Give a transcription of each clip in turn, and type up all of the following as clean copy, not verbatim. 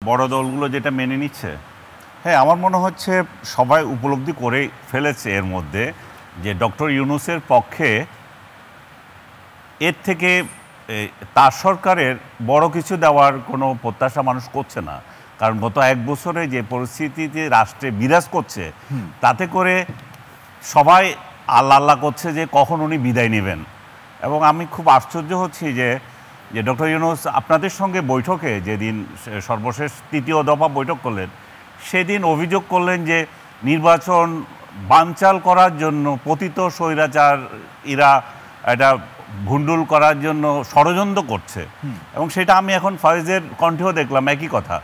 বড় দলগুলো যেটা মেনে নিচ্ছে, হ্যাঁ আমার মনে হচ্ছে সবাই উপলব্ধি করে ফেলেছে এর মধ্যে যে ডক্টর ইউনূসের পক্ষে এর থেকে তার সরকারের বড় কিছু দেওয়ার কোনো প্রত্যাশা মানুষ করছে না। কারণ গত এক বছরে যে পরিস্থিতিতে রাষ্ট্রে বিরাজ করছে তাতে করে সবাই আল্লাহ আল্লাহ করছে যে কখন উনি বিদায় নেবেন। এবং আমি খুব আশ্চর্য হচ্ছি যে ডক্টর ইউনূস আপনাদের সঙ্গে বৈঠকে যেদিন সর্বশেষ তৃতীয় দফা বৈঠক করলেন সেদিন অভিযোগ করলেন যে নির্বাচন বানচাল করার জন্য পতিত স্বৈরাচার এরা এটা ভুন্ডুল করার জন্য ষড়যন্ত্র করছে। এবং সেটা আমি এখন ফয়েজের কণ্ঠেও দেখলাম একই কথা।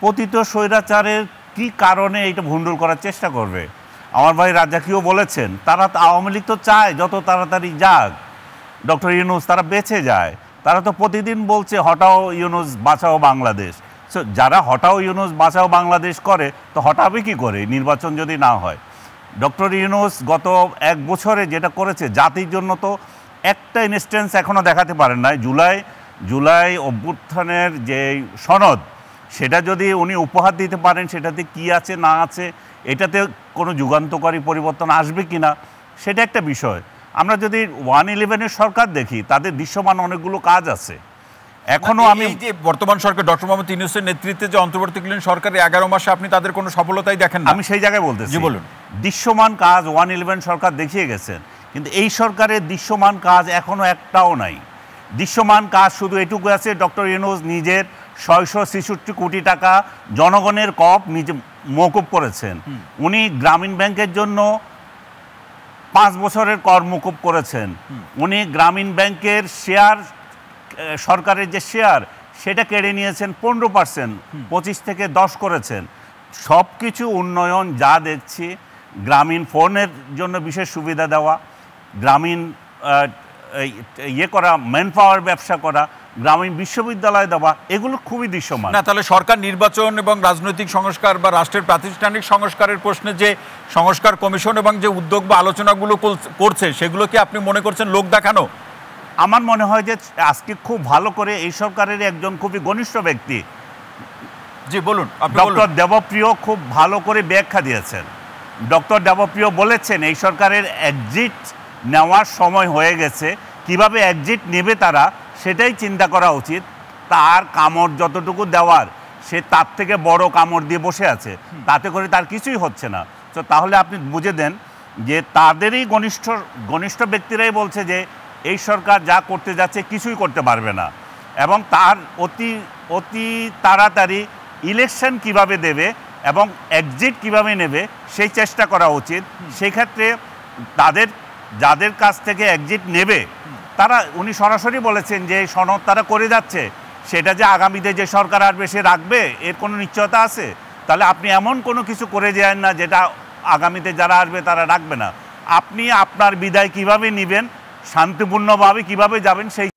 পতিত স্বৈরাচারের কি কারণে এইটা ভুন্ডুল করার চেষ্টা করবে? আমার ভাই রাজ্জাকিও বলেছেন তারা আওয়ামী লীগ তো চায় যত তাড়াতাড়ি যাক ডক্টর ইউনূস, তারা বেঁচে যায়। তারা তো প্রতিদিন বলছে হটাও ইউনূস বাঁচাও বাংলাদেশ। সো যারা হটাও ইউনূস বাঁচাও বাংলাদেশ করে তো হটাবে কি করে নির্বাচন যদি না হয়? ডক্টর ইউনূস গত এক বছরে যেটা করেছে জাতির জন্য তো একটা ইনস্ট্যান্স এখনও দেখাতে পারেন নাই। জুলাই অভ্যুত্থানের যে সনদ সেটা যদি উনি উপহার দিতে পারেন সেটাতে কি আছে না আছে, এটাতে কোনো যুগান্তকারী পরিবর্তন আসবে কি না সেটা একটা বিষয়। আমরা যদি 111-এর সরকার দেখি তাদের দৃশ্যমান অনেকগুলো কাজ আছে এখনো। আমি যে বর্তমান সরকার ডক্টর মোহাম্মদ ইউনূসের নেতৃত্বে যে অন্তর্বর্তীকালীন সরকারের 11 মাসে আপনি তাদের কোনো সফলতাই দেখেন না। আমি সেই জায়গায় বলতেছি, বলুন দৃশ্যমান কাজ 111 সরকার দেখিয়ে গেছেন, কিন্তু এই সরকারের দৃশ্যমান কাজ এখনো একটাও নাই। দৃশ্যমান কাজ শুধু এটুকু আছে, ডক্টর ইউনূস নিজের 666 কোটি টাকা জনগণের কর নিজে মওকুফ করেছেন। উনি গ্রামীণ ব্যাংকের জন্য 5 বছরের কর মওকুফ করেছেন। উনি গ্রামীণ ব্যাংকের শেয়ার, সরকারের যে শেয়ার সেটা কেড়ে নিয়েছেন 15%, 25 থেকে 10 করেছেন। সব কিছু উন্নয়ন যা দেখছি, গ্রামীণ ফোনের জন্য বিশেষ সুবিধা দেওয়া, গ্রামীণ ইয়ে করা, ম্যান পাওয়ার ব্যবসা করা, গ্রামীণ বিশ্ববিদ্যালয় দেওয়া, এগুলো খুবই দৃশ্যমান। না তাহলে সরকার নির্বাচন এবং রাজনৈতিক সংস্কার বা রাষ্ট্রের প্রাতিষ্ঠানিক সংস্কারের প্রশ্নে যে সংস্কার কমিশন এবং যে উদ্যোগ বা আলোচনাগুলো করছে সেগুলো কি আপনি মনে করছেন লোক দেখানো? আমার মনে হয় যে আজকে খুব ভালো করে এই সরকারের একজন খুবই ঘনিষ্ঠ ব্যক্তি, জি বলুন, ডক্টর দেবপ্রিয় খুব ভালো করে ব্যাখ্যা দিয়েছেন। ডক্টর দেবপ্রিয় বলেছেন এই সরকারের এক্সিট নেওয়ার সময় হয়ে গেছে, কিভাবে এক্সিট নেবে তারা সেটাই চিন্তা করা উচিত। তার কামড় যতটুকু দেওয়ার সে তার থেকে বড় কামড় দিয়ে বসে আছে, তাতে করে তার কিছুই হচ্ছে না। তো তাহলে আপনি বুঝে দেন যে তাদেরই ঘনিষ্ঠ ব্যক্তিরাই বলছে যে এই সরকার যা করতে যাচ্ছে কিছুই করতে পারবে না, এবং তার অতি তাড়াতাড়ি ইলেকশন কিভাবে দেবে এবং এক্সিট কিভাবে নেবে সেই চেষ্টা করা উচিত। সেই ক্ষেত্রে যাদের কাছ থেকে এক্সিট নেবে তারা, উনি সরাসরি বলেছেন যে সনদ তারা করে যাচ্ছে, সেটা যে আগামীতে যে সরকার আসবে সে রাখবে এর কোনো নিশ্চয়তা আছে? তাহলে আপনি এমন কোনো কিছু করে যান না যেটা আগামীতে যারা আসবে তারা রাখবে না। আপনি আপনার বিদায় কিভাবে নেবেন, শান্তিপূর্ণভাবে কিভাবে যাবেন সেই